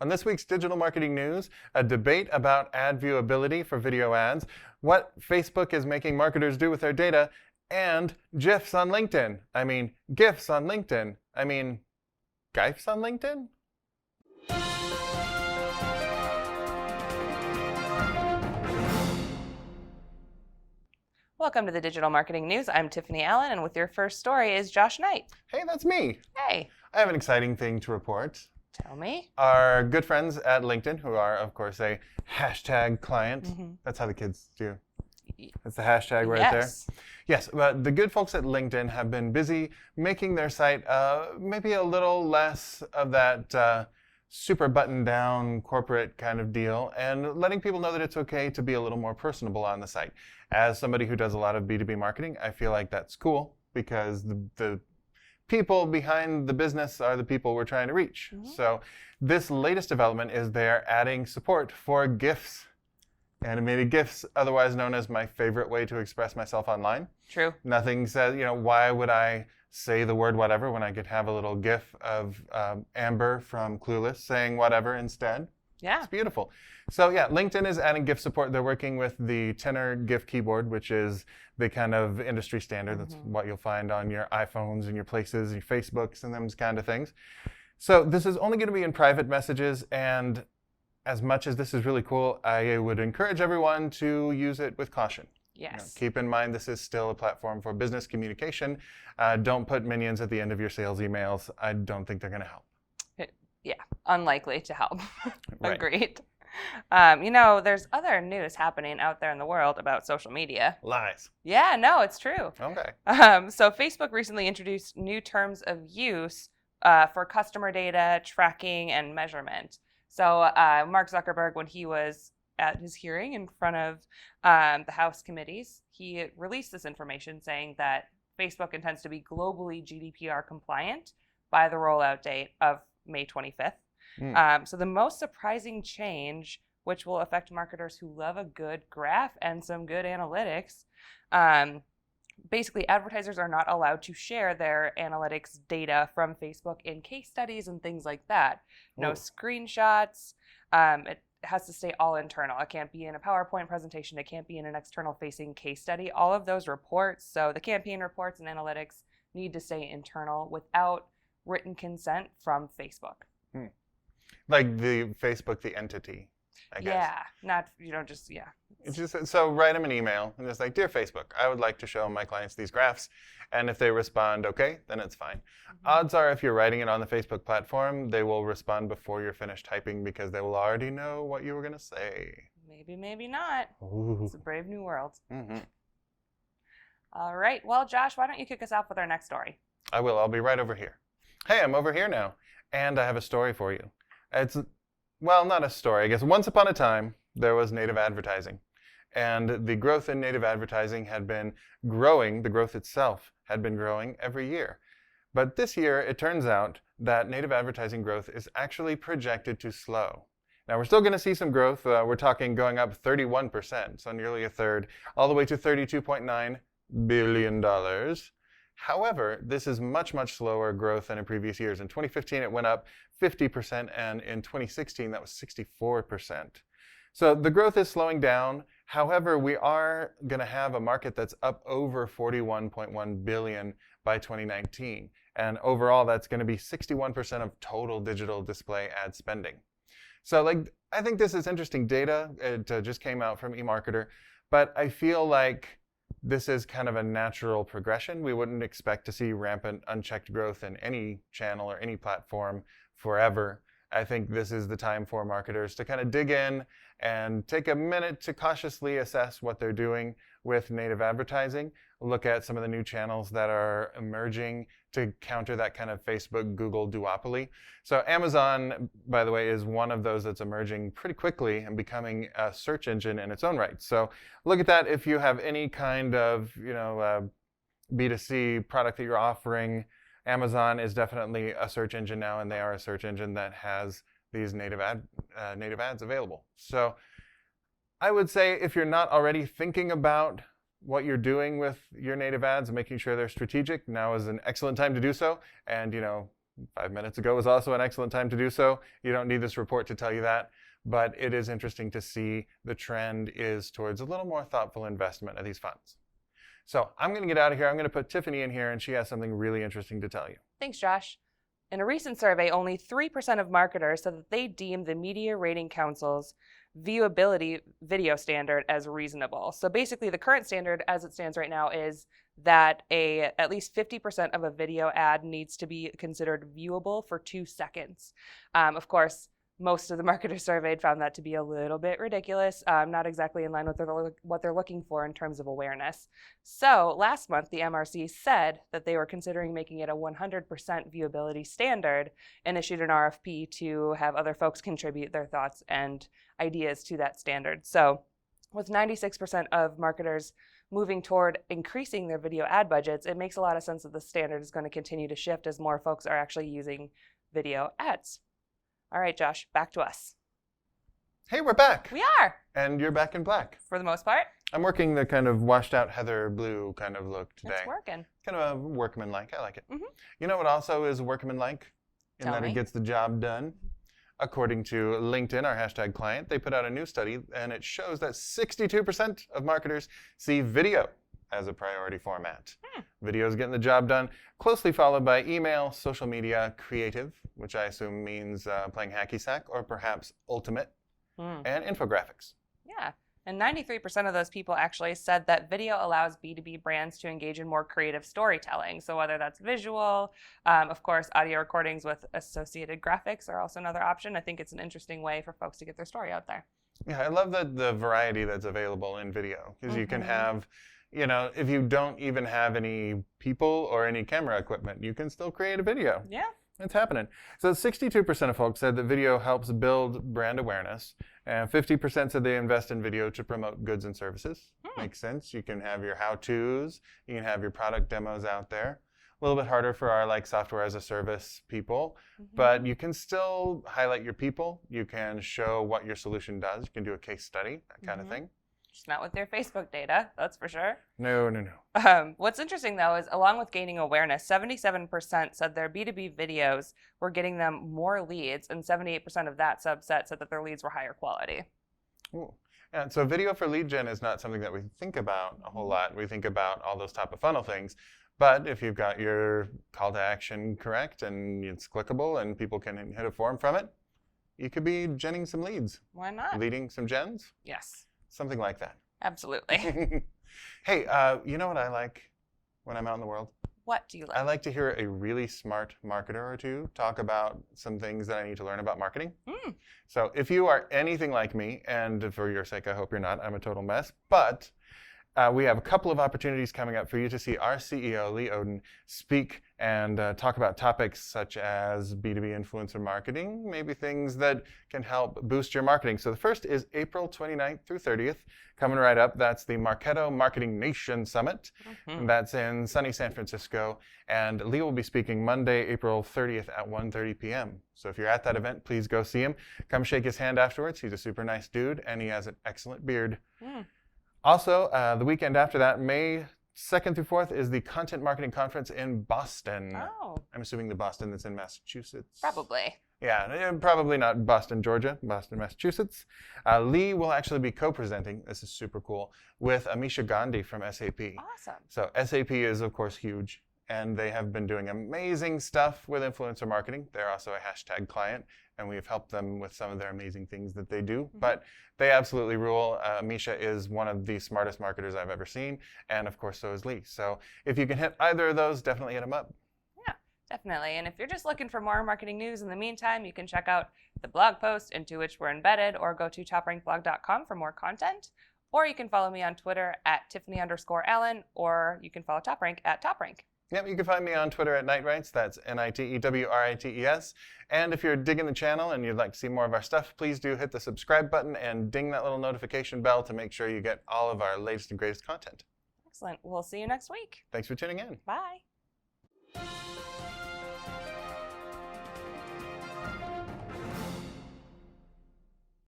On this week's Digital Marketing News, a debate about ad viewability for video ads, what Facebook is making marketers do with their data, and GIFs on LinkedIn. GIFs on LinkedIn. GIFs on LinkedIn? Welcome to the Digital Marketing News. I'm Tiffany Allen, and with your first story is Josh Knight. Hey, that's me. Hey. I have an exciting thing to report. Tell me. Our good friends at LinkedIn, who are, of course, a hashtag client. That's how the kids do. That's the hashtag right there. Yes, but the good folks at LinkedIn have been busy making their site maybe a little less of that super buttoned-down corporate kind of deal, and letting people know that it's okay to be a little more personable on the site. As somebody who does a lot of B2B marketing, I feel like that's cool because the people behind the business are the people we're trying to reach. So this latest development is they're adding support for GIFs. Animated GIFs, otherwise known as my favorite way to express myself online. True. Nothing says, why would I say the word whatever when I could have a little GIF of Amber from Clueless saying whatever instead? Yeah. It's beautiful. So yeah, LinkedIn is adding GIF support. They're working with the Tenor GIF keyboard, which is the kind of industry standard. That's what you'll find on your iPhones and your Places and your Facebooks and those kind of things. So this is only going to be in private messages, and as much as this is really cool, I would encourage everyone to use it with caution. Yes. Keep in mind this is still a platform for business communication. Don't put minions at the end of your sales emails. I don't think they're going to help. Yeah, unlikely to help. Right. Agreed. There's other news happening out there in the world about social media. Lies. Yeah, no, it's true. Okay. So Facebook recently introduced new terms of use for customer data tracking and measurement. So Mark Zuckerberg, when he was at his hearing in front of the House committees, he released this information saying that Facebook intends to be globally GDPR compliant by the rollout date of May 25th. So the most surprising change, which will affect marketers who love a good graph and some good analytics, basically advertisers are not allowed to share their analytics data from Facebook in case studies and things like that. No screenshots. It has to stay all internal. It can't be in a PowerPoint presentation. It can't be in an external facing case study. All of those reports, so the campaign reports and analytics, need to stay internal without written consent from Facebook. Like the Facebook, the entity, I guess. Yeah, not, It's just, so write them an email and just like, Dear Facebook, I would like to show my clients these graphs. And if they respond okay, then it's fine. Odds are if you're writing it on the Facebook platform, they will respond before you're finished typing because they will already know what you were going to say. Maybe, maybe not. Ooh. It's a brave new world. All right. Well, Josh, why don't you kick us off with our next story? I will. I'll be right over here. Hey, I'm over here now. And I have a story for you. It's, well, not a story. I guess once upon a time, there was native advertising. And the growth in native advertising had been growing. The growth itself had been growing every year. But this year, it turns out that native advertising growth is actually projected to slow. Now, we're still going to see some growth. We're talking going up 31%, so nearly a third, all the way to $32.9 billion. However, this is much, much slower growth than in previous years. In 2015, it went up 50%, and in 2016, that was 64%. So the growth is slowing down. However, we are going to have a market that's up over $41.1 billion by 2019. And overall, that's going to be 61% of total digital display ad spending. So I think this is interesting data. It just came out from eMarketer. But I feel like this is kind of a natural progression. We wouldn't expect to see rampant, unchecked growth in any channel or any platform forever. I think this is the time for marketers to kind of dig in and take a minute to cautiously assess what they're doing with native advertising. Look at some of the new channels that are emerging to counter that kind of Facebook, Google duopoly. So Amazon, by the way, is one of those that's emerging pretty quickly and becoming a search engine in its own right. So look at that if you have any kind of B2C product that you're offering. Amazon is definitely a search engine now, and they are a search engine that has these native ads available. So I would say if you're not already thinking about what you're doing with your native ads and making sure they're strategic, now is an excellent time to do so. And 5 minutes ago was also an excellent time to do so. You don't need this report to tell you that, but it is interesting to see the trend is towards a little more thoughtful investment of these funds. So I'm going to get out of here. I'm going to put Tiffany in here, and she has something really interesting to tell you. Thanks, Josh. In a recent survey, only 3% of marketers said that they deem the Media Rating Council's viewability video standard as reasonable. So basically, the current standard as it stands right now is that at least 50% of a video ad needs to be considered viewable for 2 seconds. Of course, most of the marketers surveyed found that to be a little bit ridiculous, not exactly in line with what they're looking for in terms of awareness. So last month, the MRC said that they were considering making it a 100% viewability standard and issued an RFP to have other folks contribute their thoughts and ideas to that standard. So with 96% of marketers moving toward increasing their video ad budgets, it makes a lot of sense that the standard is going to continue to shift as more folks are actually using video ads. All right, Josh, back to us. Hey, we're back. We are. And you're back in black. For the most part. I'm working the kind of washed out heather blue kind of look today. It's working. Kind of a workmanlike. I like it. Mm-hmm. You know what also is workmanlike? In Tell that me. It gets the job done. According to LinkedIn, our hashtag client, they put out a new study, and it shows that 62% of marketers see video as a priority format. Video is getting the job done, closely followed by email, social media, creative, which I assume means playing hacky sack, or perhaps ultimate, and infographics. Yeah. And 93% of those people actually said that video allows B2B brands to engage in more creative storytelling. So whether that's visual, of course, audio recordings with associated graphics are also another option. I think it's an interesting way for folks to get their story out there. Yeah, I love the variety that's available in video, because you can have, you know, if you don't even have any people or any camera equipment, you can still create a video. Yeah. It's happening. So 62% of folks said that video helps build brand awareness, and 50% said they invest in video to promote goods and services. Makes sense. You can have your how-tos, you can have your product demos out there. A little bit harder for our software as a service people, but you can still highlight your people. You can show what your solution does. You can do a case study, that kind of thing. Just not with their Facebook data, that's for sure. No, no, no. What's interesting, though, is along with gaining awareness, 77% said their B2B videos were getting them more leads, and 78% of that subset said that their leads were higher quality. Ooh. And so video for lead gen is not something that we think about a whole lot. We think about all those top of funnel things. But if you've got your call to action correct and it's clickable and people can hit a form from it, you could be genning some leads. Why not? Leading some gens? Yes. Something like that. Absolutely. Hey, you know what I like when I'm out in the world? What do you like? I like to hear a really smart marketer or two talk about some things that I need to learn about marketing. So if you are anything like me, and for your sake, I hope you're not, I'm a total mess, but we have a couple of opportunities coming up for you to see our CEO, Lee Oden, speak and talk about topics such as B2B influencer marketing, maybe things that can help boost your marketing. So the first is April 29th through 30th, coming right up. That's the Marketo Marketing Nation Summit. That's in sunny San Francisco. And Lee will be speaking Monday, April 30th at 1:30 p.m. So if you're at that event, please go see him. Come shake his hand afterwards. He's a super nice dude, and he has an excellent beard. Also, the weekend after that, May 2nd through 4th, is the Content Marketing Conference in Boston. Oh. I'm assuming the Boston that's in Massachusetts. Probably. Yeah, probably not Boston, Georgia, Boston, Massachusetts. Lee will actually be co-presenting, this is super cool, with Amisha Gandhi from SAP. Awesome. So SAP is, of course, huge, and they have been doing amazing stuff with influencer marketing. They're also a hashtag client, and we've helped them with some of their amazing things that they do. But they absolutely rule. Amisha is one of the smartest marketers I've ever seen, and of course so is Lee. So if you can hit either of those, definitely hit them up. Yeah, definitely. And if you're just looking for more marketing news in the meantime, you can check out the blog post into which we're embedded, or go to toprankblog.com for more content. Or you can follow me on Twitter at Tiffany_Allen, or you can follow TopRank at TopRank. Yep, you can find me on Twitter at Nightrights. That's NITEWRITES. And if you're digging the channel and you'd like to see more of our stuff, please do hit the subscribe button and ding that little notification bell to make sure you get all of our latest and greatest content. Excellent. We'll see you next week. Thanks for tuning in. Bye.